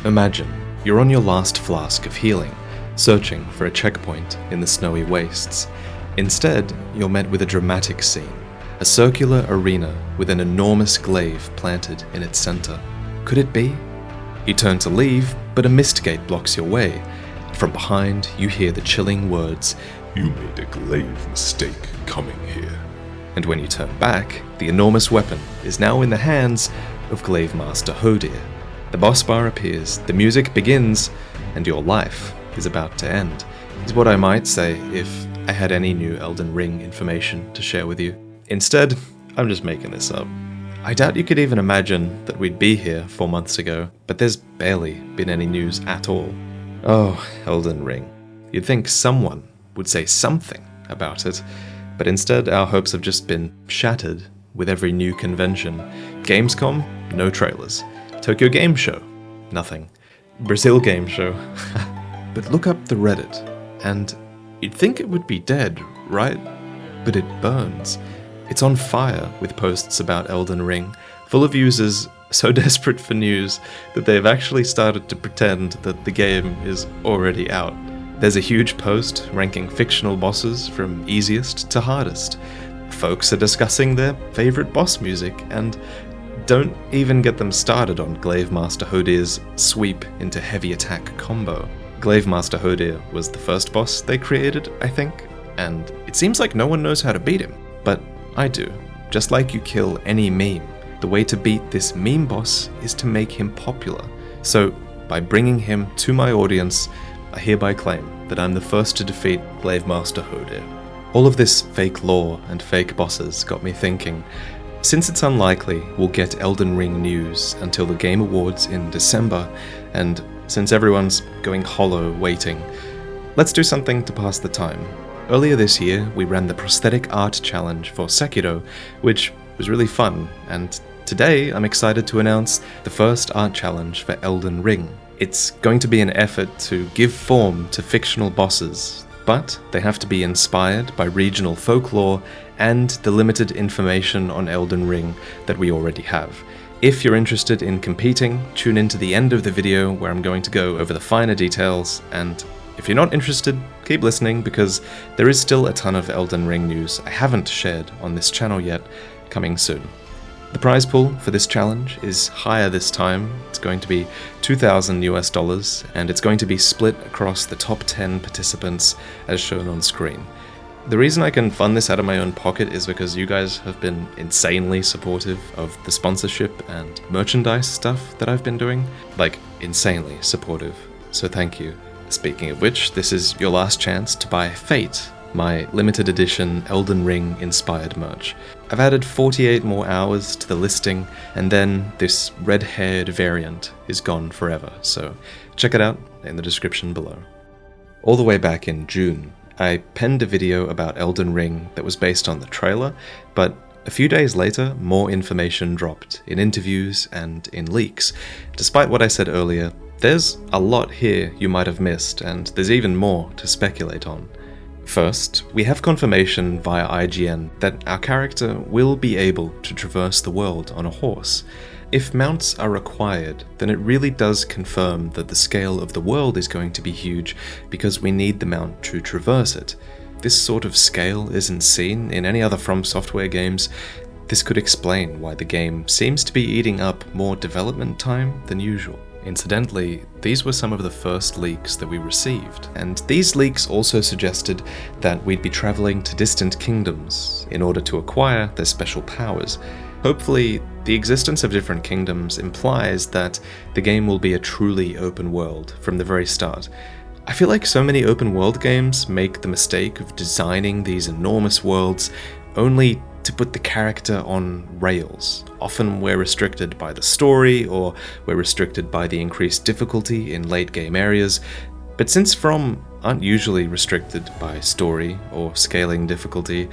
Imagine you're on your last flask of healing, searching for a checkpoint in the snowy wastes. Instead, you're met with a dramatic scene, a circular arena with an enormous glaive planted in its center. Could it be? You turn to leave, but a mist gate blocks your way. From behind, you hear the chilling words, "You made a glaive mistake coming here." and when you turn back, the enormous weapon is now in the hands of Glaive Master Hodir. The boss bar appears, the music begins, and your life is about to end, is what I might say if I had any new Elden Ring information to share with you. Instead, I'm just making this up. I doubt you could even imagine that we'd be here 4 months ago, but there's barely been any news at all. Oh, Elden Ring. You'd think someone would say something about it, but instead our hopes have just been shattered with every new convention. Gamescom? No trailers. Tokyo Game Show? Nothing. Brazil Game Show? But look up the Reddit, and you'd think it would be dead, right? But it burns. It's on fire with posts about Elden Ring, full of users so desperate for news that they've actually started to pretend that the game is already out. There's a huge post ranking fictional bosses from easiest to hardest. Folks are discussing their favorite boss music, and don't even get them started on Glaive Master Hodir's sweep into heavy attack combo. Glaive Master Hodir was the first boss they created, I think, and it seems like no one knows how to beat him. But I do. Just like you kill any meme, the way to beat this meme boss is to make him popular. So, by bringing him to my audience, I hereby claim that I'm the first to defeat Glaive Master Hodir. All of this fake lore and fake bosses got me thinking, since it's unlikely we'll get Elden Ring news until the Game Awards in December, and since everyone's going hollow waiting, let's do something to pass the time. Earlier this year, we ran the prosthetic art challenge for Sekiro, which was really fun, and today I'm excited to announce the first art challenge for Elden Ring. It's going to be an effort to give form to fictional bosses, but they have to be inspired by regional folklore and the limited information on Elden Ring that we already have. If you're interested in competing, tune in to the end of the video where I'm going to go over the finer details, and if you're not interested, keep listening because there is still a ton of Elden Ring news I haven't shared on this channel yet, coming soon. The prize pool for this challenge is higher this time. It's going to be $2,000 US, and it's going to be split across the top 10 participants as shown on screen. The reason I can fund this out of my own pocket is because you guys have been insanely supportive of the sponsorship and merchandise stuff that I've been doing. Like, insanely supportive. So thank you. Speaking of which, this is your last chance to buy Fate, my limited edition Elden Ring inspired merch. I've added 48 more hours to the listing, and then this red-haired variant is gone forever, so check it out in the description below. All the way back in June, I penned a video about Elden Ring that was based on the trailer, but a few days later, more information dropped in interviews and in leaks. Despite what I said earlier, there's a lot here you might have missed, and there's even more to speculate on. First, we have confirmation via IGN that our character will be able to traverse the world on a horse. If mounts are required, then it really does confirm that the scale of the world is going to be huge because we need the mount to traverse it. This sort of scale isn't seen in any other From Software games. This could explain why the game seems to be eating up more development time than usual. Incidentally, these were some of the first leaks that we received, and these leaks also suggested that we'd be traveling to distant kingdoms in order to acquire their special powers. Hopefully, the existence of different kingdoms implies that the game will be a truly open world from the very start. I feel like so many open world games make the mistake of designing these enormous worlds only to put the character on rails. Often we're restricted by the story, or we're restricted by the increased difficulty in late game areas, but since From aren't usually restricted by story or scaling difficulty,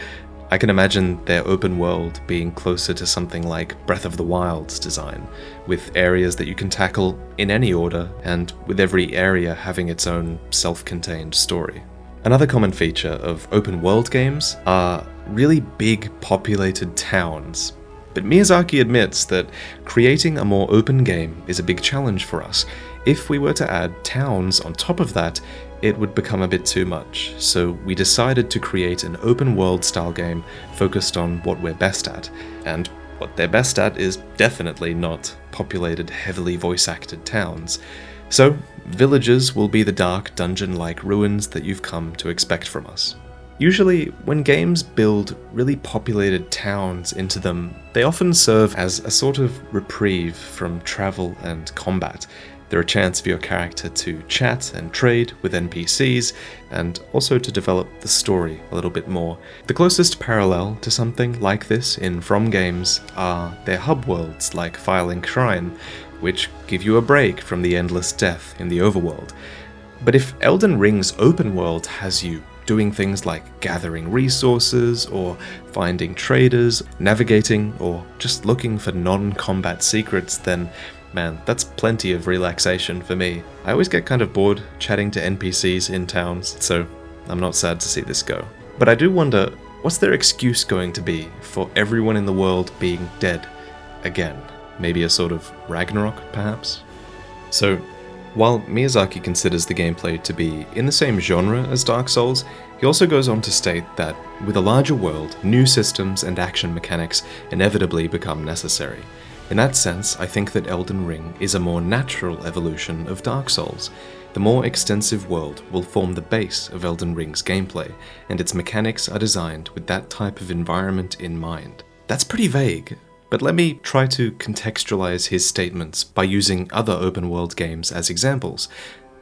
I can imagine their open world being closer to something like Breath of the Wild's design, with areas that you can tackle in any order, and with every area having its own self-contained story. Another common feature of open world games are really big populated towns, but Miyazaki admits that creating a more open game is a big challenge for us. If we were to add towns on top of that, it would become a bit too much, so we decided to create an open world style game focused on what we're best at, and what they're best at is definitely not populated, heavily voice-acted towns. So, villages will be the dark, dungeon-like ruins that you've come to expect from us. Usually, when games build really populated towns into them, they often serve as a sort of reprieve from travel and combat. They're a chance for your character to chat and trade with NPCs, and also to develop the story a little bit more. The closest parallel to something like this in From games are their hub worlds like Firelink Shrine, which give you a break from the endless death in the overworld. But if Elden Ring's open world has you doing things like gathering resources, or finding traders, navigating, or just looking for non-combat secrets, then man, that's plenty of relaxation for me. I always get kind of bored chatting to NPCs in towns, so I'm not sad to see this go. But I do wonder, what's their excuse going to be for everyone in the world being dead again? Maybe a sort of Ragnarok, perhaps? So, while Miyazaki considers the gameplay to be in the same genre as Dark Souls, he also goes on to state that with a larger world, new systems and action mechanics inevitably become necessary. In that sense, I think that Elden Ring is a more natural evolution of Dark Souls. The more extensive world will form the base of Elden Ring's gameplay, and its mechanics are designed with that type of environment in mind. That's pretty vague, but let me try to contextualize his statements by using other open world games as examples.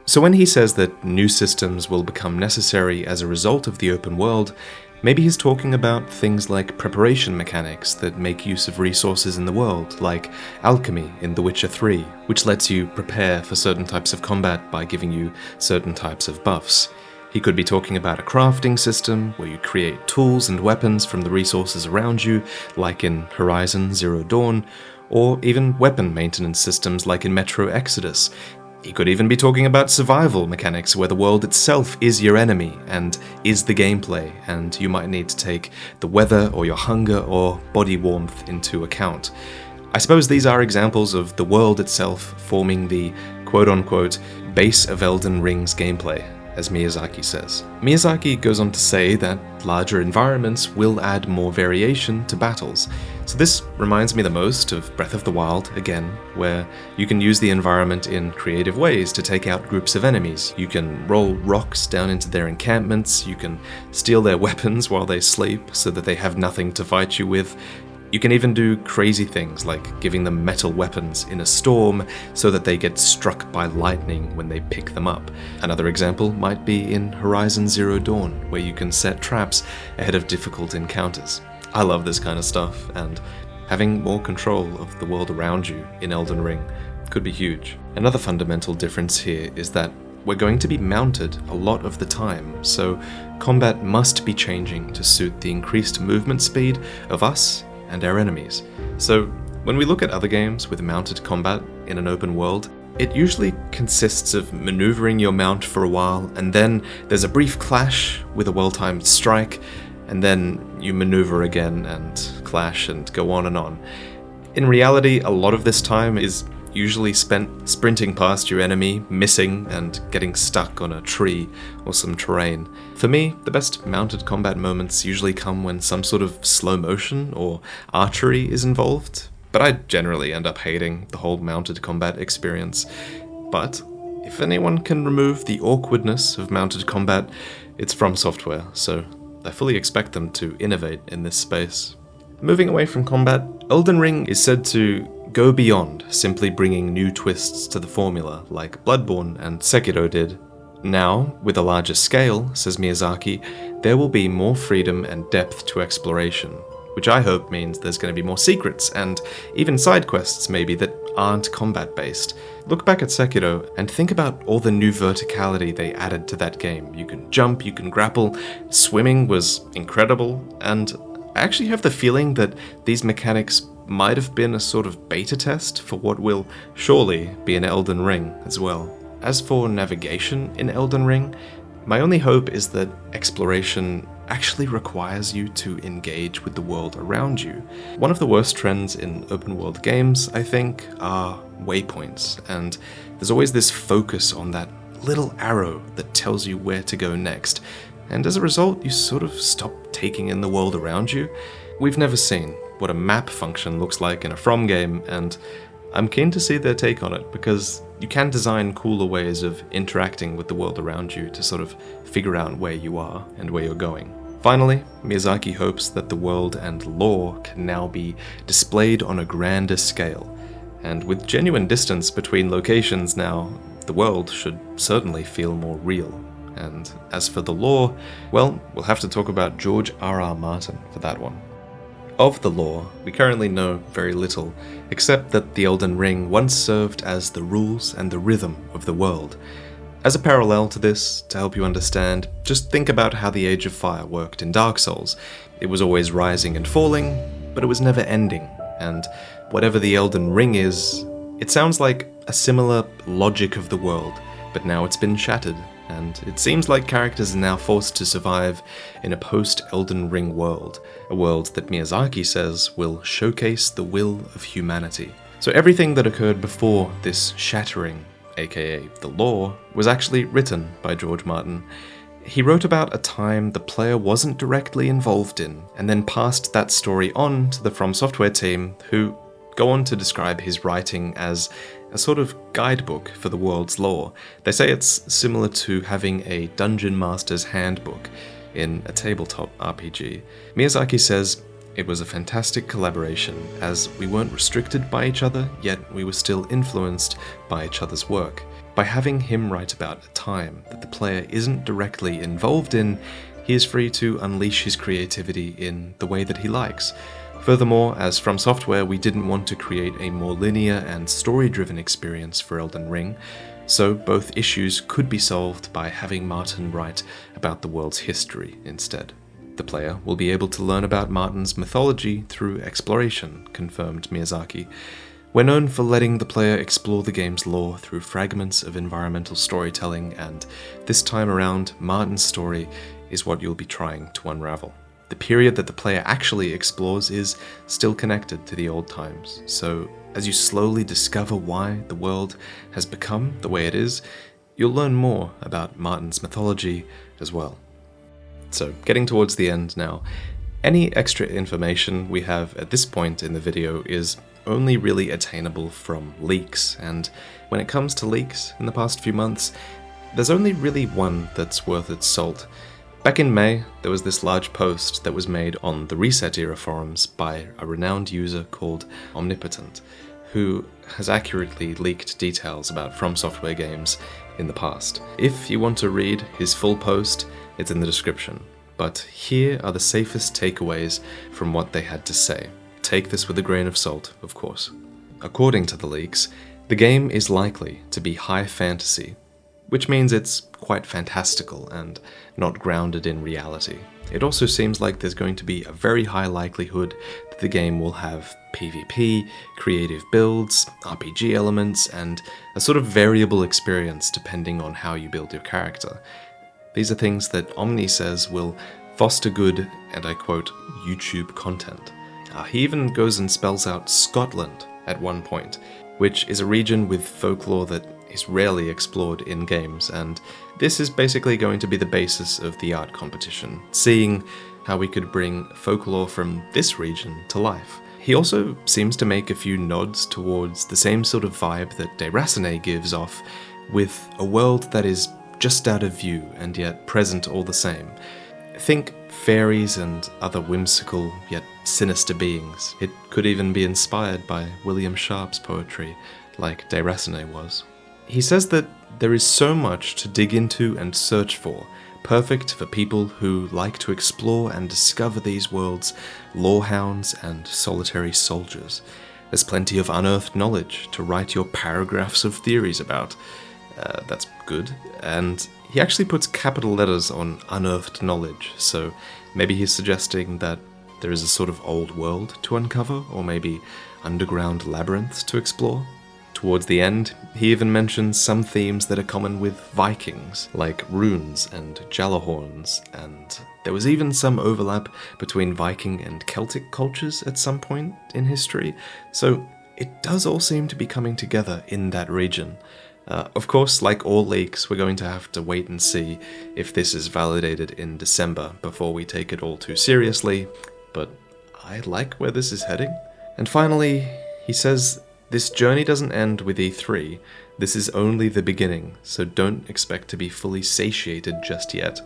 So when he says that new systems will become necessary as a result of the open world, maybe he's talking about things like preparation mechanics that make use of resources in the world, like alchemy in The Witcher 3, which lets you prepare for certain types of combat by giving you certain types of buffs. He could be talking about a crafting system where you create tools and weapons from the resources around you, like in Horizon Zero Dawn, or even weapon maintenance systems like in Metro Exodus. He could even be talking about survival mechanics where the world itself is your enemy and is the gameplay, and you might need to take the weather or your hunger or body warmth into account. I suppose these are examples of the world itself forming the quote-unquote base of Elden Ring's gameplay, as Miyazaki says. Miyazaki goes on to say that larger environments will add more variation to battles. So this reminds me the most of Breath of the Wild, again, where you can use the environment in creative ways to take out groups of enemies. You can roll rocks down into their encampments, you can steal their weapons while they sleep so that they have nothing to fight you with. You can even do crazy things like giving them metal weapons in a storm so that they get struck by lightning when they pick them up. Another example might be in Horizon Zero Dawn, where you can set traps ahead of difficult encounters. I love this kind of stuff, and having more control of the world around you in Elden Ring could be huge. Another fundamental difference here is that we're going to be mounted a lot of the time, so combat must be changing to suit the increased movement speed of us and our enemies. So when we look at other games with mounted combat in an open world, it usually consists of maneuvering your mount for a while, and then there's a brief clash with a well-timed strike, and then you maneuver again and clash and go on and on. In reality, a lot of this time is usually spent sprinting past your enemy, missing, and getting stuck on a tree or some terrain. For me, the best mounted combat moments usually come when some sort of slow motion or archery is involved, but I generally end up hating the whole mounted combat experience. But if anyone can remove the awkwardness of mounted combat, it's From Software, so I fully expect them to innovate in this space. Moving away from combat, Elden Ring is said to go beyond simply bringing new twists to the formula, like Bloodborne and Sekiro did. Now, with a larger scale, says Miyazaki, there will be more freedom and depth to exploration, which I hope means there's going to be more secrets and even side quests maybe that aren't combat-based. Look back at Sekiro and think about all the new verticality they added to that game. You can jump, you can grapple, swimming was incredible, and I actually have the feeling that these mechanics might have been a sort of beta test for what will surely be an Elden Ring as well. As for navigation in Elden Ring, my only hope is that exploration actually requires you to engage with the world around you. One of the worst trends in open world games, I think, are waypoints, and There's always this focus on that little arrow that tells you where to go next, and as a result, you sort of stop taking in the world around you. We've never seen what a map function looks like in a From game, and I'm keen to see their take on it, because you can design cooler ways of interacting with the world around you to sort of figure out where you are and where you're going. Finally, Miyazaki hopes that the world and lore can now be displayed on a grander scale, and with genuine distance between locations now, the world should certainly feel more real. And as for the lore, well, we'll have to talk about George R.R. Martin for that one. Of the lore, we currently know very little, except that the Elden Ring once served as the rules and the rhythm of the world. As a parallel to this, to help you understand, just think about how the Age of Fire worked in Dark Souls. It was always rising and falling, but it was never ending, and whatever the Elden Ring is, it sounds like a similar logic of the world, but now it's been shattered, and it seems like characters are now forced to survive in a post-Elden Ring world, a world that Miyazaki says will showcase the will of humanity. So everything that occurred before this shattering, aka the lore, was actually written by George Martin. He wrote about a time the player wasn't directly involved in, and then passed that story on to the From Software team, who go on to describe his writing as a sort of guidebook for the world's lore. They say it's similar to having a dungeon master's handbook in a tabletop RPG. Miyazaki says it was a fantastic collaboration, as we weren't restricted by each other, yet we were still influenced by each other's work. By having him write about a time that the player isn't directly involved in, he is free to unleash his creativity in the way that he likes. Furthermore, as From Software, we didn't want to create a more linear and story-driven experience for Elden Ring, so both issues could be solved by having Martin write about the world's history instead. The player will be able to learn about Martin's mythology through exploration, confirmed Miyazaki. We're known for letting the player explore the game's lore through fragments of environmental storytelling, and this time around, Martin's story is what you'll be trying to unravel. The period that the player actually explores is still connected to the old times, so as you slowly discover why the world has become the way it is, you'll learn more about Martin's mythology as well. So, getting towards the end now, any extra information we have at this point in the video is only really attainable from leaks, and when it comes to leaks in the past few months, there's only really one that's worth its salt. Back in May, there was this large post that was made on the Reset Era forums by a renowned user called Omnipotent, who has accurately leaked details about From Software games in the past. If you want to read his full post, it's in the description, but here are the safest takeaways from what they had to say. Take this with a grain of salt, of course. According to the leaks, the game is likely to be high fantasy, which means it's quite fantastical and not grounded in reality. It also seems like there's going to be a very high likelihood that the game will have PvP, creative builds, RPG elements, and a sort of variable experience depending on how you build your character. These are things that Omni says will foster good, and I quote, YouTube content. He even goes and spells out Scotland at one point, which is a region with folklore that is rarely explored in games, and this is basically going to be the basis of the art competition, seeing how we could bring folklore from this region to life. He also seems to make a few nods towards the same sort of vibe that Derasene gives off, with a world that is just out of view and yet present all the same. Think fairies and other whimsical yet sinister beings. It could even be inspired by William Sharp's poetry, like Derasene was. He says that there is so much to dig into and search for, perfect for people who like to explore and discover these worlds, lorehounds and solitary soldiers. There's plenty of unearthed knowledge to write your paragraphs of theories about. That's good. And he actually puts capital letters on unearthed knowledge, so maybe he's suggesting that there is a sort of old world to uncover, or maybe underground labyrinths to explore. Towards the end, he even mentions some themes that are common with Vikings, like runes and Jalahorns, and there was even some overlap between Viking and Celtic cultures at some point in history, so it does all seem to be coming together in that region. Of course, like all leaks, we're going to have to wait and see if this is validated in December before we take it all too seriously, but I like where this is heading. And finally, he says, this journey doesn't end with E3, this is only the beginning, so don't expect to be fully satiated just yet.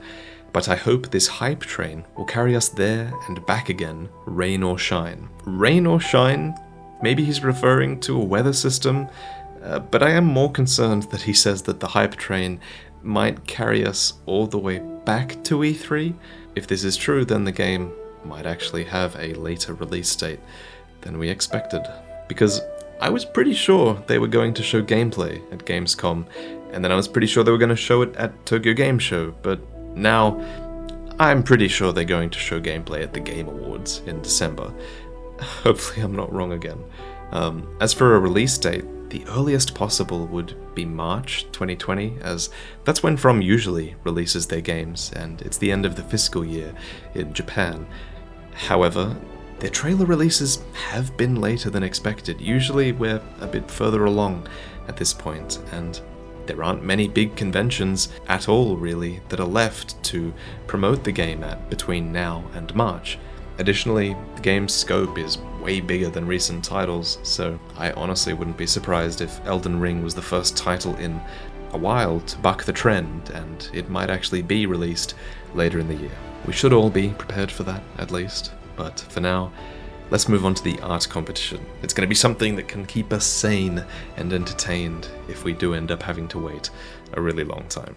But I hope this hype train will carry us there and back again, rain or shine. Rain or shine? Maybe he's referring to a weather system? But I am more concerned that he says that the hype train might carry us all the way back to E3. If this is true, then the game might actually have a later release date than we expected. Because I was pretty sure they were going to show gameplay at Gamescom, and then I was pretty sure they were going to show it at Tokyo Game Show, but now I'm pretty sure they're going to show gameplay at the Game Awards in December. Hopefully I'm not wrong again. As for a release date, the earliest possible would be March 2020, as that's when From usually releases their games, and it's the end of the fiscal year in Japan. However, their trailer releases have been later than expected. Usually we're a bit further along at this point, and there aren't many big conventions at all, really, that are left to promote the game at between now and March. Additionally, the game's scope is way bigger than recent titles, so I honestly wouldn't be surprised if Elden Ring was the first title in a while to buck the trend, and it might actually be released later in the year. We should all be prepared for that, at least, but for now, let's move on to the art competition. It's going to be something that can keep us sane and entertained if we do end up having to wait a really long time.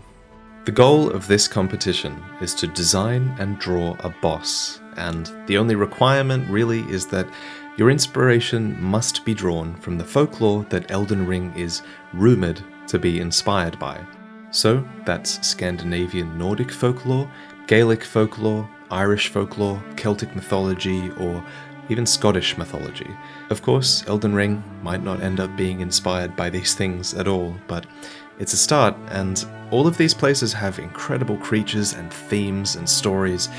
The goal of this competition is to design and draw a boss, and the only requirement really is that your inspiration must be drawn from the folklore that Elden Ring is rumoured to be inspired by. So that's Scandinavian Nordic folklore, Gaelic folklore, Irish folklore, Celtic mythology, or even Scottish mythology. Of course, Elden Ring might not end up being inspired by these things at all, but it's a start, and all of these places have incredible creatures and themes and stories,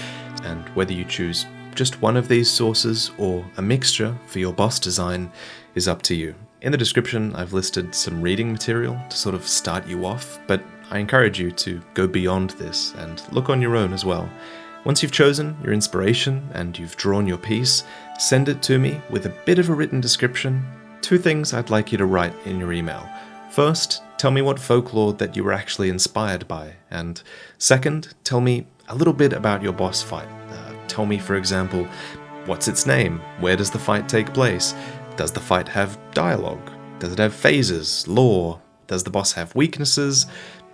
and whether you choose just one of these sources or a mixture for your boss design is up to you. In the description, I've listed some reading material to sort of start you off, but I encourage you to go beyond this and look on your own as well. Once you've chosen your inspiration and you've drawn your piece, send it to me with a bit of a written description. 2 things I'd like you to write in your email. First, tell me what folklore that you were actually inspired by, and second, tell me a little bit about your boss fight. Tell me, for example, what's its name? Where does the fight take place? Does the fight have dialogue? Does it have phases, lore? Does the boss have weaknesses?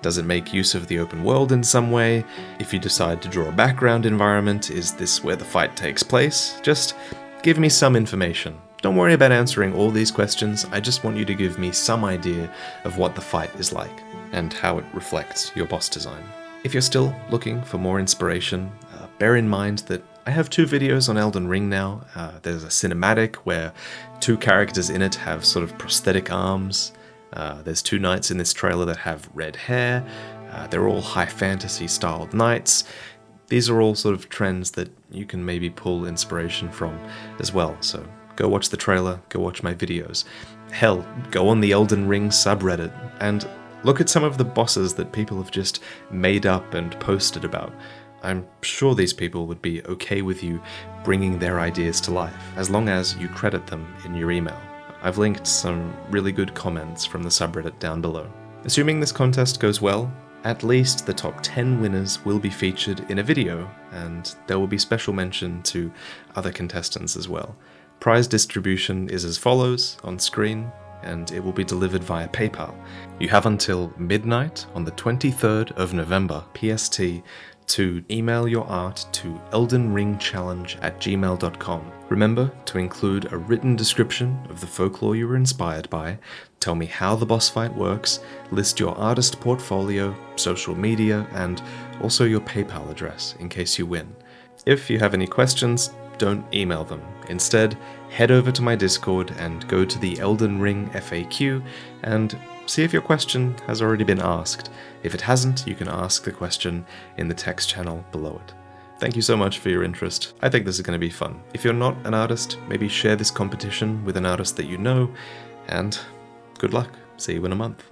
Does it make use of the open world in some way? If you decide to draw a background environment, is this where the fight takes place? Just give me some information. Don't worry about answering all these questions, I just want you to give me some idea of what the fight is like, and how it reflects your boss design. If you're still looking for more inspiration, bear in mind that I have 2 videos on Elden Ring now. There's a cinematic where 2 characters in it have sort of prosthetic arms. There's 2 knights in this trailer that have red hair. They're all high fantasy styled knights. These are all sort of trends that you can maybe pull inspiration from as well, so go watch the trailer, go watch my videos. Hell, go on the Elden Ring subreddit and look at some of the bosses that people have just made up and posted about. I'm sure these people would be okay with you bringing their ideas to life, as long as you credit them in your email. I've linked some really good comments from the subreddit down below. Assuming this contest goes well, at least the top 10 winners will be featured in a video, and there will be special mention to other contestants as well. Prize distribution is as follows on screen, and it will be delivered via PayPal. You have until midnight on the 23rd of November, PST, to email your art to elden-ring-challenge@gmail.com. Remember to include a written description of the folklore you were inspired by, tell me how the boss fight works, list your artist portfolio, social media, and also your PayPal address in case you win. If you have any questions, don't email them. Instead, head over to my Discord and go to the Elden Ring FAQ and see if your question has already been asked. If it hasn't, you can ask the question in the text channel below it. Thank you so much for your interest. I think this is going to be fun. If you're not an artist, maybe share this competition with an artist that you know, and good luck. See you in a month.